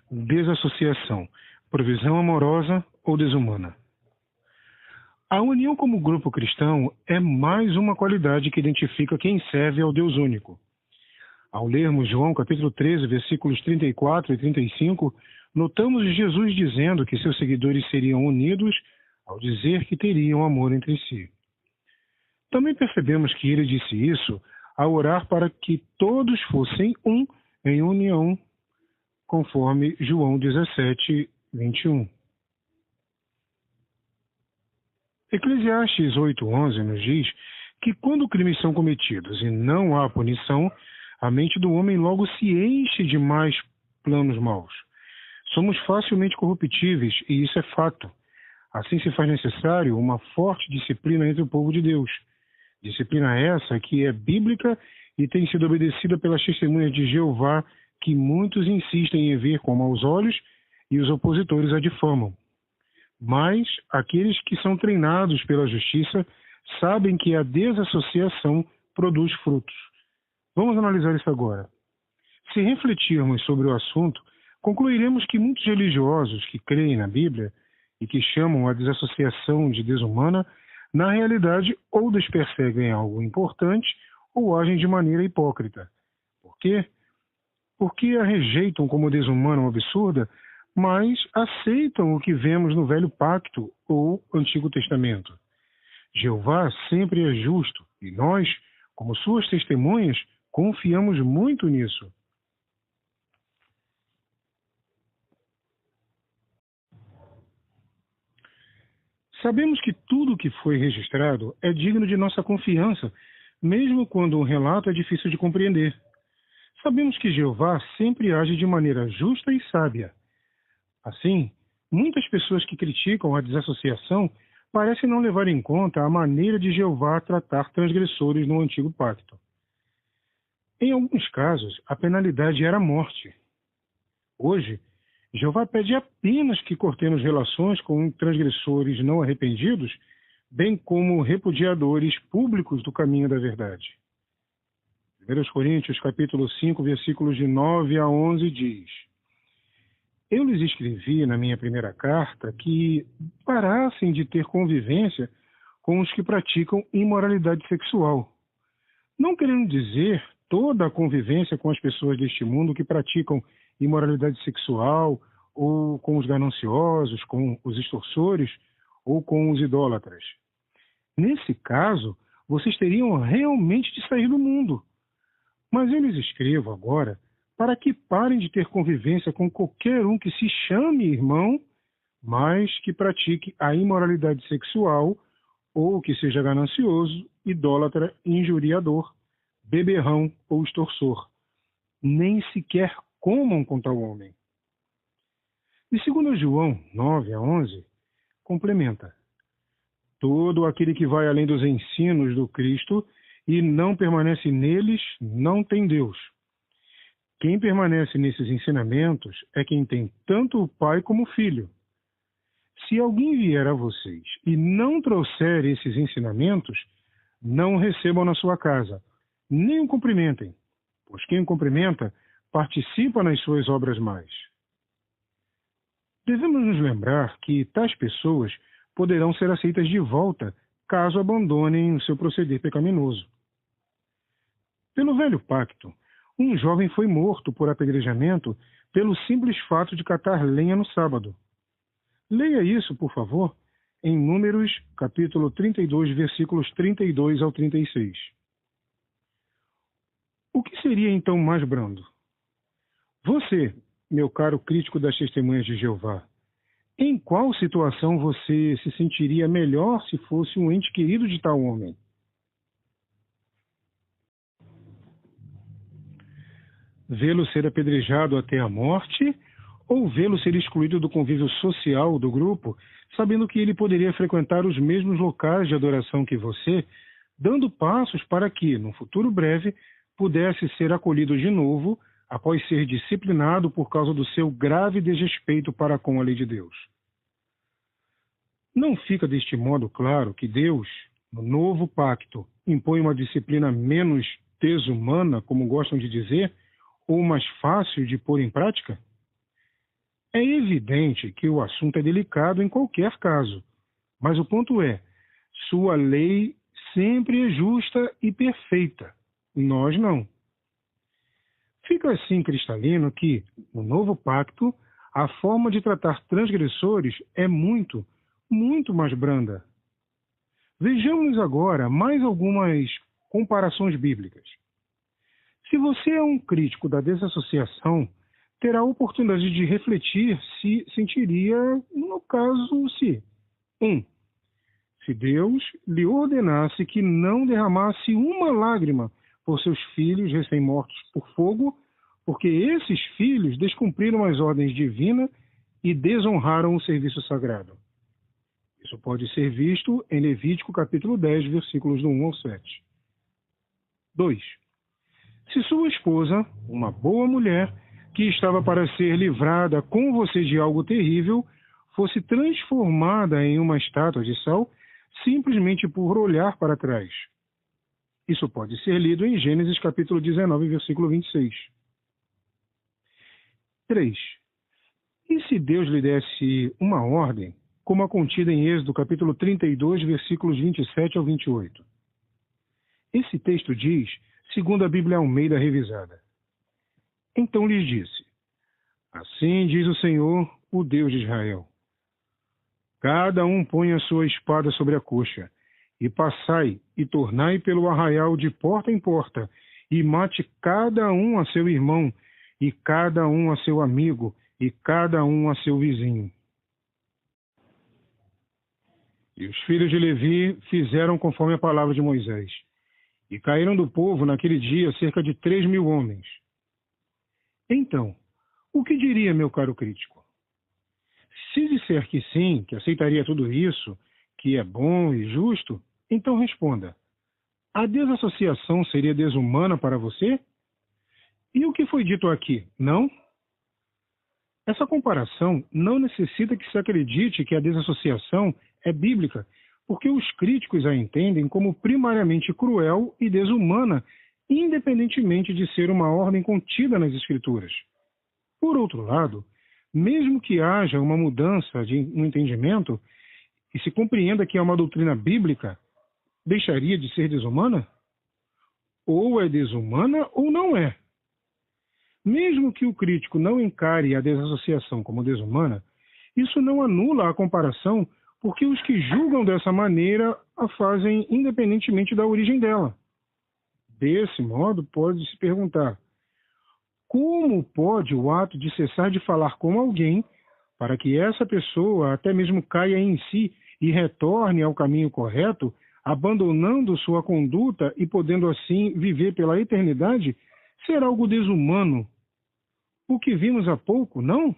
Desassociação, provisão amorosa ou desumana. A união como grupo cristão é mais uma qualidade que identifica quem serve ao Deus único. Ao lermos João capítulo 13, versículos 34 e 35, notamos Jesus dizendo que seus seguidores seriam unidos ao dizer que teriam amor entre si. Também percebemos que ele disse isso ao orar para que todos fossem um em união, conforme João 17, 21. Eclesiastes 8:11 nos diz que quando crimes são cometidos e não há punição, a mente do homem logo se enche de mais planos maus. Somos facilmente corruptíveis e isso é fato. Assim se faz necessário uma forte disciplina entre o povo de Deus. Disciplina essa que é bíblica e tem sido obedecida pelas testemunhas de Jeová, que muitos insistem em ver com maus olhos e os opositores a difamam. Mas aqueles que são treinados pela justiça sabem que a desassociação produz frutos. Vamos analisar isso agora. Se refletirmos sobre o assunto, concluiremos que muitos religiosos que creem na Bíblia e que chamam a desassociação de desumana, na realidade ou desperseguem algo importante ou agem de maneira hipócrita. Por quê? Porque a rejeitam como desumana ou absurda, mas aceitam o que vemos no Velho Pacto ou Antigo Testamento. Jeová sempre é justo e nós, como suas testemunhas, confiamos muito nisso. Sabemos que tudo o que foi registrado é digno de nossa confiança, mesmo quando um relato é difícil de compreender. Sabemos que Jeová sempre age de maneira justa e sábia. Assim, muitas pessoas que criticam a desassociação parecem não levar em conta a maneira de Jeová tratar transgressores no Antigo Pacto. Em alguns casos, a penalidade era a morte. Hoje, Jeová pede apenas que cortemos relações com transgressores não arrependidos, bem como repudiadores públicos do caminho da verdade. 1 Coríntios capítulo 5, versículos de 9 a 11 diz: Eu lhes escrevi na minha primeira carta que parassem de ter convivência com os que praticam imoralidade sexual. Não querendo dizer toda a convivência com as pessoas deste mundo que praticam imoralidade sexual, ou com os gananciosos, com os extorsores, ou com os idólatras. Nesse caso, vocês teriam realmente de sair do mundo. Mas eu lhes escrevo agora para que parem de ter convivência com qualquer um que se chame irmão, mas que pratique a imoralidade sexual, ou que seja ganancioso, idólatra, injuriador, beberrão ou extorsor. Nem sequer comam com tal homem. E segundo João 9 a 11, complementa: Todo aquele que vai além dos ensinos do Cristo e não permanece neles, não tem Deus. Quem permanece nesses ensinamentos é quem tem tanto o Pai como o Filho. Se alguém vier a vocês e não trouxer esses ensinamentos, não o recebam na sua casa, nem o cumprimentem, pois quem o cumprimenta participa nas suas obras mais. Devemos nos lembrar que tais pessoas poderão ser aceitas de volta caso abandonem o seu proceder pecaminoso. Pelo Velho Pacto, um jovem foi morto por apedrejamento pelo simples fato de catar lenha no sábado. Leia isso, por favor, em Números, capítulo 32, versículos 32 ao 36. O que seria então mais brando? Você, meu caro crítico das testemunhas de Jeová, em qual situação você se sentiria melhor se fosse um ente querido de tal homem? Vê-lo ser apedrejado até a morte ou vê-lo ser excluído do convívio social do grupo, sabendo que ele poderia frequentar os mesmos locais de adoração que você, dando passos para que, num futuro breve, pudesse ser acolhido de novo após ser disciplinado por causa do seu grave desrespeito para com a lei de Deus. Não fica deste modo claro que Deus, no novo pacto, impõe uma disciplina menos desumana, como gostam de dizer, ou mais fácil de pôr em prática? É evidente que o assunto é delicado em qualquer caso, mas o ponto é, sua lei sempre é justa e perfeita. Nós não. Fica assim cristalino que, no novo pacto, a forma de tratar transgressores é muito, muito mais branda. Vejamos agora mais algumas comparações bíblicas. Se você é um crítico da desassociação, terá a oportunidade de refletir se sentiria, no caso, se 1. Se Deus lhe ordenasse que não derramasse uma lágrima por seus filhos recém-mortos por fogo, porque esses filhos descumpriram as ordens divinas e desonraram o serviço sagrado. Isso pode ser visto em Levítico capítulo 10, versículos do 1 ao 7. 2. Se sua esposa, uma boa mulher, que estava para ser livrada com você de algo terrível, fosse transformada em uma estátua de sal simplesmente por olhar para trás. Isso pode ser lido em Gênesis capítulo 19, versículo 26. 3. E se Deus lhe desse uma ordem, como a contida em Êxodo capítulo 32, versículos 27 ao 28? Esse texto diz, segundo a Bíblia Almeida Revisada: Então lhes disse: Assim diz o Senhor, o Deus de Israel: Cada um põe a sua espada sobre a coxa, e passai e tornai pelo arraial de porta em porta, e mate cada um a seu irmão, e cada um a seu amigo, e cada um a seu vizinho. E os filhos de Levi fizeram conforme a palavra de Moisés. E caíram do povo naquele dia cerca de 3.000 homens. Então, o que diria, meu caro crítico? Se disser que sim, que aceitaria tudo isso, que é bom e justo, então responda: a desassociação seria desumana para você? E o que foi dito aqui, não? Essa comparação não necessita que se acredite que a desassociação é bíblica, porque os críticos a entendem como primariamente cruel e desumana, independentemente de ser uma ordem contida nas Escrituras. Por outro lado, mesmo que haja uma mudança no entendimento e se compreenda que é uma doutrina bíblica, deixaria de ser desumana? Ou é desumana ou não é. Mesmo que o crítico não encare a desassociação como desumana, isso não anula a comparação, porque os que julgam dessa maneira a fazem independentemente da origem dela. Desse modo, pode-se perguntar: como pode o ato de cessar de falar com alguém, para que essa pessoa até mesmo caia em si e retorne ao caminho correto, abandonando sua conduta e podendo assim viver pela eternidade, ser algo desumano? O que vimos há pouco, não?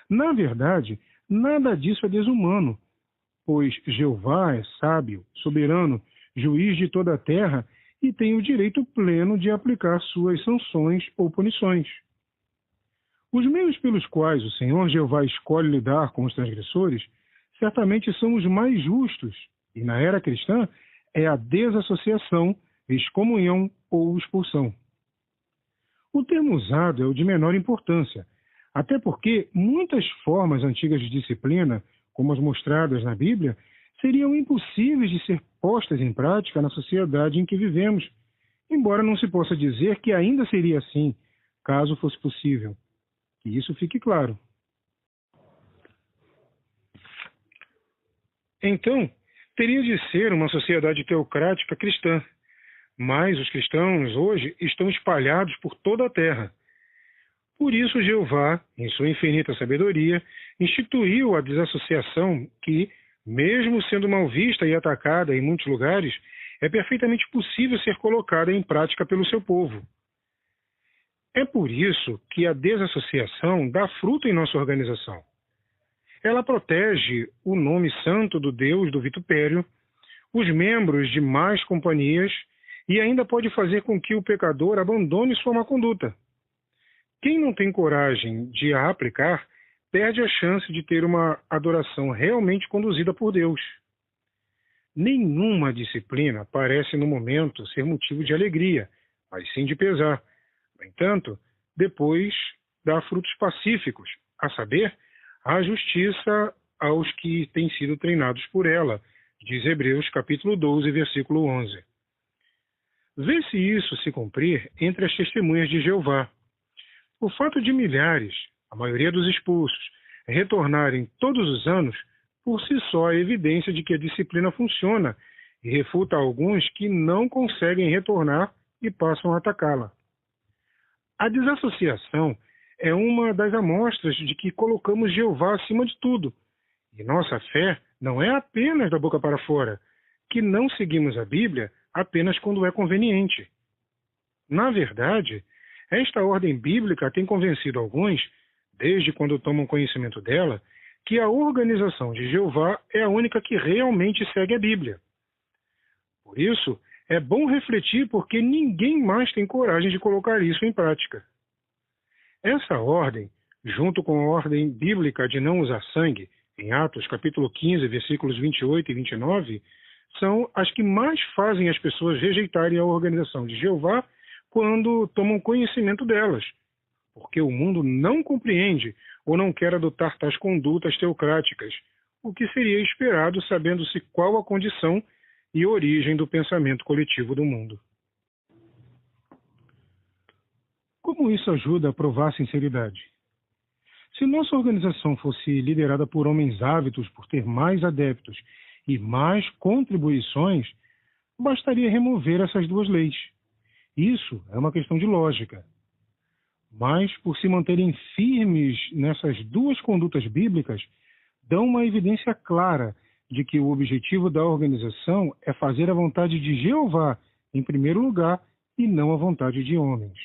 Na verdade, nada disso é desumano, pois Jeová é sábio, soberano, juiz de toda a terra e tem o direito pleno de aplicar suas sanções ou punições. Os meios pelos quais o Senhor Jeová escolhe lidar com os transgressores certamente são os mais justos, e na era cristã é a desassociação, excomunhão ou expulsão. O termo usado é o de menor importância, até porque muitas formas antigas de disciplina, como as mostradas na Bíblia, seriam impossíveis de ser postas em prática na sociedade em que vivemos, embora não se possa dizer que ainda seria assim, caso fosse possível. Que isso fique claro. Então, teria de ser uma sociedade teocrática cristã, mas os cristãos hoje estão espalhados por toda a terra. Por isso, Jeová, em sua infinita sabedoria, instituiu a desassociação que, mesmo sendo mal vista e atacada em muitos lugares, é perfeitamente possível ser colocada em prática pelo seu povo. É por isso que a desassociação dá fruto em nossa organização. Ela protege o nome santo do Deus do vitupério, os membros de más companhias e ainda pode fazer com que o pecador abandone sua má conduta. Quem não tem coragem de a aplicar, perde a chance de ter uma adoração realmente conduzida por Deus. Nenhuma disciplina parece no momento ser motivo de alegria, mas sim de pesar. No entanto, depois dá frutos pacíficos, a saber, a justiça aos que têm sido treinados por ela, diz Hebreus capítulo 12, versículo 11. Vê-se isso se cumprir entre as testemunhas de Jeová. O fato de milhares, a maioria dos expulsos, retornarem todos os anos, por si só é evidência de que a disciplina funciona e refuta alguns que não conseguem retornar e passam a atacá-la. A desassociação é uma das amostras de que colocamos Jeová acima de tudo. E nossa fé não é apenas da boca para fora, que não seguimos a Bíblia apenas quando é conveniente. Na verdade, esta ordem bíblica tem convencido alguns, desde quando tomam conhecimento dela, que a organização de Jeová é a única que realmente segue a Bíblia. Por isso, é bom refletir porque ninguém mais tem coragem de colocar isso em prática. Essa ordem, junto com a ordem bíblica de não usar sangue, em Atos capítulo 15, versículos 28 e 29, são as que mais fazem as pessoas rejeitarem a organização de Jeová quando tomam conhecimento delas, porque o mundo não compreende ou não quer adotar tais condutas teocráticas, o que seria esperado sabendo-se qual a condição e origem do pensamento coletivo do mundo. Como isso ajuda a provar a sinceridade? Se nossa organização fosse liderada por homens ávidos por ter mais adeptos e mais contribuições, bastaria remover essas duas leis. Isso é uma questão de lógica. Mas, por se manterem firmes nessas duas condutas bíblicas, dão uma evidência clara de que o objetivo da organização é fazer a vontade de Jeová em primeiro lugar e não a vontade de homens.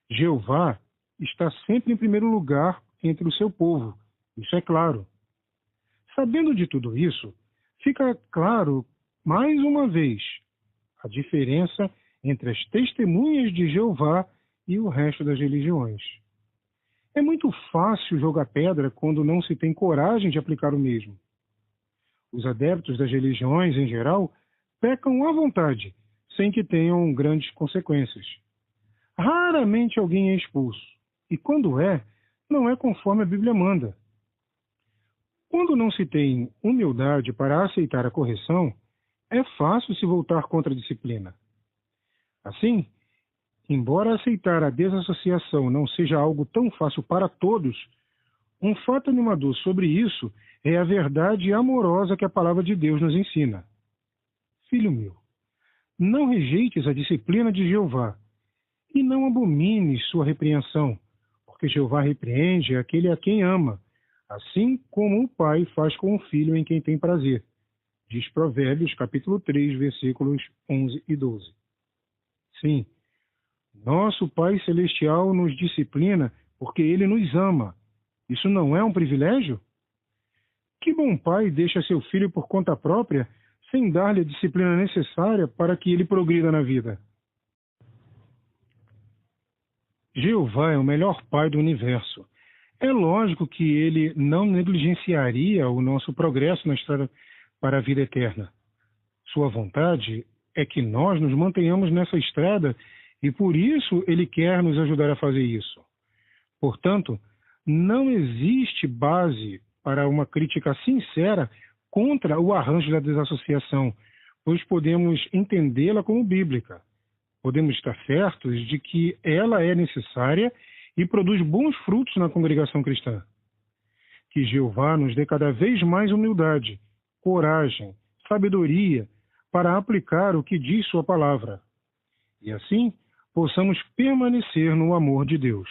Jeová está sempre em primeiro lugar entre o seu povo, isso é claro. Sabendo de tudo isso, fica claro, mais uma vez, a diferença entre as testemunhas de Jeová e o resto das religiões. É muito fácil jogar pedra quando não se tem coragem de aplicar o mesmo. Os adeptos das religiões, em geral, pecam à vontade, sem que tenham grandes consequências. Raramente alguém é expulso, e quando é, não é conforme a Bíblia manda. Quando não se tem humildade para aceitar a correção, é fácil se voltar contra a disciplina. Assim, embora aceitar a desassociação não seja algo tão fácil para todos, um fato animador sobre isso é a verdade amorosa que a palavra de Deus nos ensina. Filho meu, não rejeites a disciplina de Jeová e não abomines sua repreensão, porque Jeová repreende aquele a quem ama, assim como o pai faz com o filho em quem tem prazer. Diz Provérbios capítulo 3, versículos 11 e 12. Sim, nosso Pai Celestial nos disciplina porque Ele nos ama. Isso não é um privilégio? Que bom pai deixa seu filho por conta própria, sem dar-lhe a disciplina necessária para que ele progrida na vida? Jeová é o melhor pai do universo. É lógico que ele não negligenciaria o nosso progresso na estrada para a vida eterna. Sua vontade é que nós nos mantenhamos nessa estrada e por isso ele quer nos ajudar a fazer isso. Portanto, não existe base para uma crítica sincera contra o arranjo da desassociação, pois podemos entendê-la como bíblica. Podemos estar certos de que ela é necessária e produz bons frutos na congregação cristã. Que Jeová nos dê cada vez mais humildade, coragem, sabedoria para aplicar o que diz sua palavra. E assim, possamos permanecer no amor de Deus.